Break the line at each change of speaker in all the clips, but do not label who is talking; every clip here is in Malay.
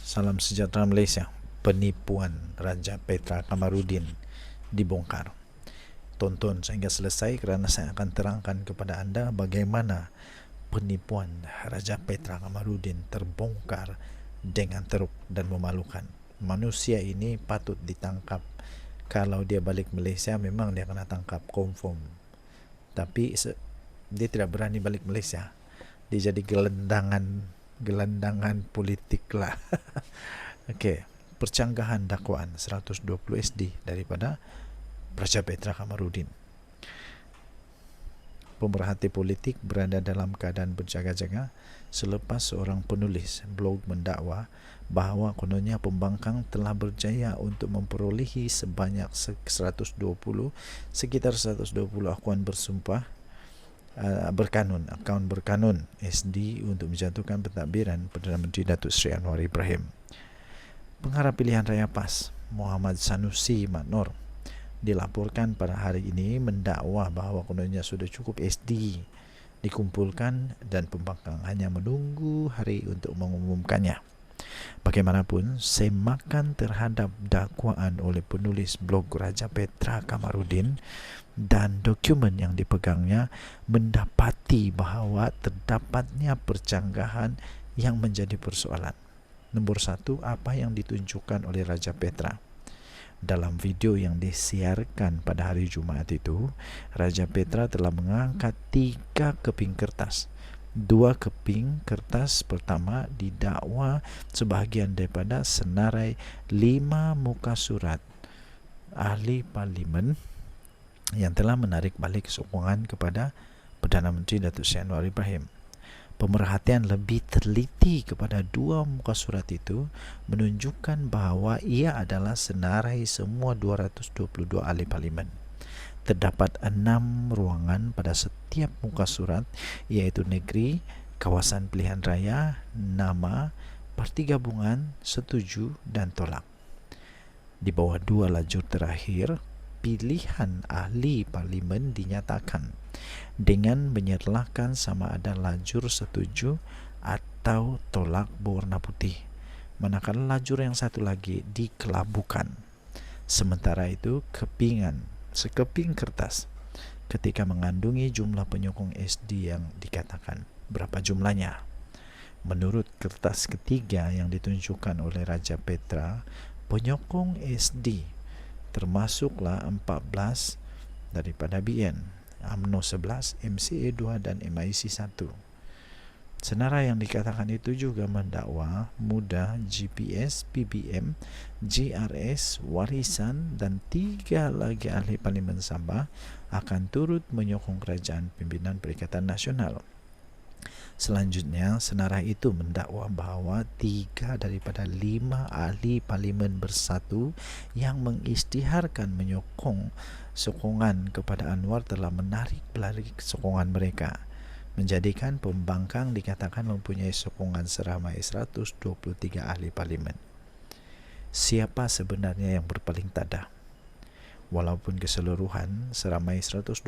Salam sejahtera Malaysia. Penipuan Raja Petra Kamarudin dibongkar. Tonton sehingga selesai kerana saya akan terangkan kepada anda bagaimana penipuan Raja Petra Kamarudin terbongkar dengan teruk dan memalukan. Manusia ini patut ditangkap. Kalau dia balik Malaysia memang dia kena tangkap confirm. Tapi dia tidak berani balik Malaysia. Dia jadi gelandangan politik lah. Okey, percanggahan dakwaan 120 SD daripada Raja Petra Kamarudin. Pemerhati politik berada dalam keadaan berjaga-jaga selepas seorang penulis blog mendakwa bahawa kononnya pembangkang telah berjaya untuk memperolehi sebanyak 120 akuan bersumpah akaun berkanun SD untuk menjatuhkan pentadbiran Perdana Menteri Datuk Seri Anwar Ibrahim. Pengarah pilihan raya PAS Muhammad Sanusi Mat Nor dilaporkan pada hari ini mendakwa bahawa kononnya sudah cukup SD dikumpulkan dan pembangkang hanya menunggu hari untuk mengumumkannya. Bagaimanapun, semakan terhadap dakwaan oleh penulis blog Raja Petra Kamarudin dan dokumen yang dipegangnya mendapati bahawa terdapatnya percanggahan yang menjadi persoalan. Nombor satu, apa yang ditunjukkan oleh Raja Petra. Dalam video yang disiarkan pada hari Jumaat itu, Raja Petra telah mengangkat 3 keping kertas. 2 keping kertas pertama didakwa sebahagian daripada senarai 5 muka surat ahli parlimen yang telah menarik balik sokongan kepada Perdana Menteri Datuk Seri Anwar Ibrahim. Pemerhatian lebih teliti kepada 2 muka surat itu menunjukkan bahawa ia adalah senarai semua 222 ahli parlimen. Terdapat 6 ruangan pada setiap muka surat, iaitu negeri, kawasan pilihan raya, nama, parti gabungan, setuju dan tolak. Di bawah 2 lajur terakhir, pilihan ahli parlimen dinyatakan dengan menyertakan sama ada lajur setuju atau tolak berwarna putih, manakala lajur yang satu lagi dikelabukan. Sementara itu, sekeping kertas ketika mengandungi jumlah penyokong SD yang dikatakan. Berapa jumlahnya? Menurut kertas ketiga yang ditunjukkan oleh Raja Petra, penyokong SD termasuklah 14 daripada BN, UMNO 11, MCA 2 dan MIC 1. Senarai yang dikatakan itu juga mendakwa Muda, GPS, PBM, GRS, Warisan dan 3 lagi ahli parlimen Sabah akan turut menyokong kerajaan pimpinan Perikatan Nasional. Selanjutnya, senarai itu mendakwa bahawa 3 daripada 5 ahli parlimen bersatu yang mengisytiharkan menyokong sokongan kepada Anwar telah menarik balik sokongan mereka, menjadikan pembangkang dikatakan mempunyai sokongan seramai 123 ahli parlimen. Siapa sebenarnya yang berpaling tada? Walaupun keseluruhan seramai 123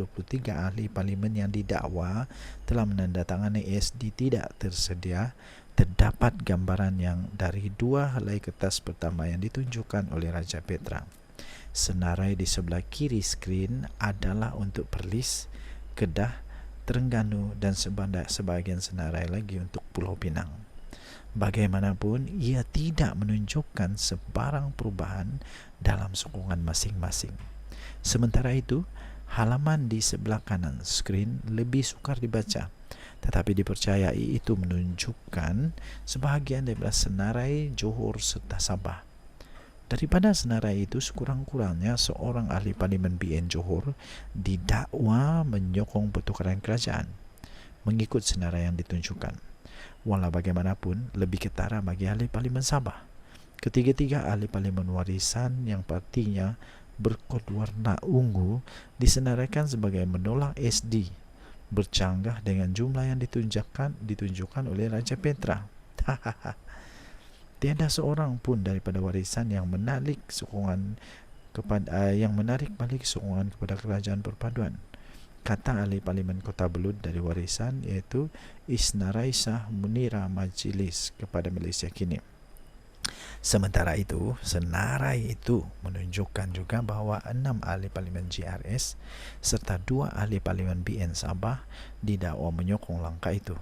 ahli parlimen yang didakwa telah menandatangani SD tidak tersedia, terdapat gambaran yang dari 2 helai kertas pertama yang ditunjukkan oleh Raja Petra. Senarai di sebelah kiri skrin adalah untuk Perlis, Kedah, Terengganu dan sebahagian senarai lagi untuk Pulau Pinang. Bagaimanapun, ia tidak menunjukkan sebarang perubahan dalam sokongan masing-masing. Sementara itu, halaman di sebelah kanan skrin lebih sukar dibaca, tetapi dipercayai itu menunjukkan sebahagian daripada senarai Johor serta Sabah. Daripada senarai itu, sekurang-kurangnya seorang ahli parlimen BN Johor didakwa menyokong pertukaran kerajaan mengikut senarai yang ditunjukkan. Walau bagaimanapun, lebih ketara bagi ahli parlimen Sabah. Ketiga-tiga ahli parlimen Warisan yang partinya berkod warna ungu disenaraikan sebagai menolak SD, bercanggah dengan jumlah yang ditunjukkan oleh Raja Petra. Tiada seorang pun daripada warisan yang menarik balik sokongan kepada kerajaan perpaduan, kata ahli Parlimen Kota Belud dari warisan, iaitu Isnaraisah Munira Majlis kepada Malaysia Kini. Sementara itu, senarai itu menunjukkan juga bahawa 6 ahli Parlimen GRS serta 2 ahli Parlimen BN Sabah didakwa menyokong langkah itu.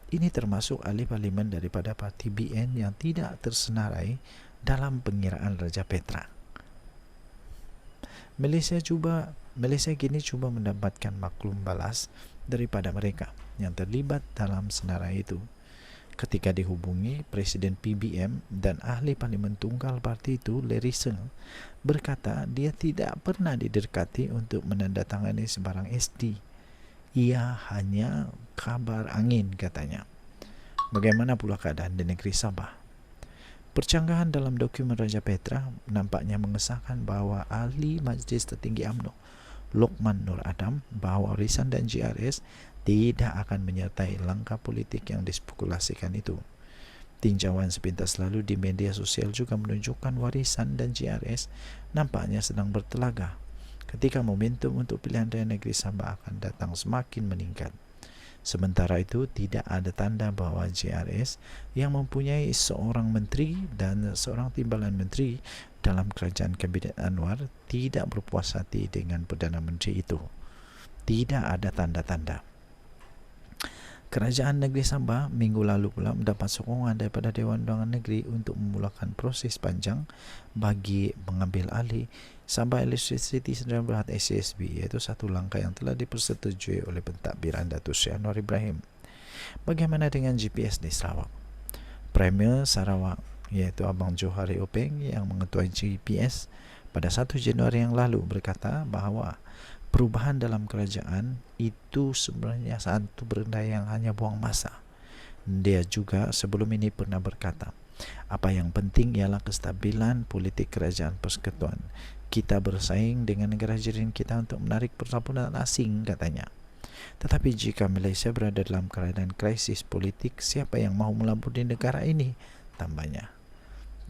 Ini termasuk ahli Parlimen daripada parti BN yang tidak tersenarai dalam pengiraan Raja Petra. Malaysia kini cuba mendapatkan maklum balas daripada mereka yang terlibat dalam senarai itu. Ketika dihubungi, Presiden PBM dan ahli Parlimen Tunggal parti itu, Larry Seng, berkata dia tidak pernah didekati untuk menandatangani sebarang SD. Ia hanya kabar angin, katanya. Bagaimana pula keadaan di negeri Sabah? Percanggahan dalam dokumen Raja Petra nampaknya mengesahkan bahawa ahli Majlis Tertinggi UMNO, Lokman Nur Adam, bahawa warisan dan GRS tidak akan menyertai langkah politik yang dispekulasikan itu. Tinjauan sepintas lalu di media sosial juga menunjukkan warisan dan GRS nampaknya sedang bertelaga ketika momentum untuk pilihan raya negeri Sabah akan datang semakin meningkat. Sementara itu, tidak ada tanda bahawa GRS yang mempunyai seorang menteri dan seorang timbalan menteri dalam kerajaan Kabinet Anwar tidak berpuas hati dengan Perdana Menteri itu. Tidak ada tanda-tanda. Kerajaan Negeri Sabah minggu lalu pula mendapat sokongan daripada Dewan Undangan Negeri untuk memulakan proses panjang bagi mengambil alih Sabah Electricity Sdn Bhd SESB, iaitu satu langkah yang telah dipersetujui oleh pentadbiran Datuk Seri Anwar Ibrahim. Bagaimana dengan GPS di Sarawak? Premier Sarawak, iaitu Abang Johari Openg yang mengetuai GPS pada 1 Januari yang lalu, berkata bahawa perubahan dalam kerajaan itu sebenarnya satu benda yang hanya buang masa. Dia juga sebelum ini pernah berkata, apa yang penting ialah kestabilan politik kerajaan persekutuan. Kita bersaing dengan negara jiran kita untuk menarik persabunan asing, katanya. Tetapi jika Malaysia berada dalam keadaan krisis politik, siapa yang mahu melabur di negara ini? Tambahnya.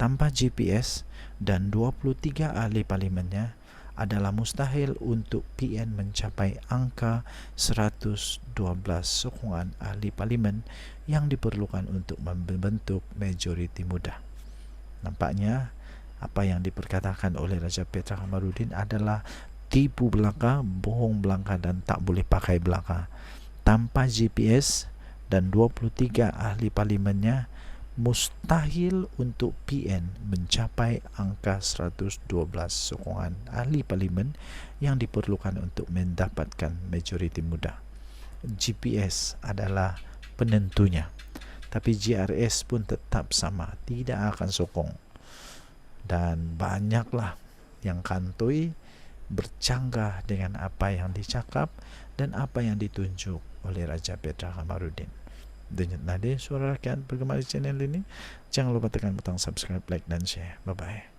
Tanpa GPS dan 23 ahli parlimennya, adalah mustahil untuk PN mencapai angka 112 sokongan ahli parlimen yang diperlukan untuk membentuk majoriti mudah. Nampaknya apa yang diperkatakan oleh Raja Petra Kamarudin adalah tipu belaka, bohong belaka dan tak boleh pakai belaka. Tanpa GPS dan 23 ahli parlimennya, mustahil untuk PN mencapai angka 112 sokongan ahli parlimen yang diperlukan untuk mendapatkan majoriti mudah. GPS adalah penentunya, tapi GRS pun tetap sama, tidak akan sokong. Dan banyaklah yang kantoi bercanggah dengan apa yang dicakap dan apa yang ditunjuk oleh Raja Petra Kamarudin. Denyut nadi suara rakyat bergema di channel ini. Jangan lupa tekan butang subscribe, like dan share. Bye bye.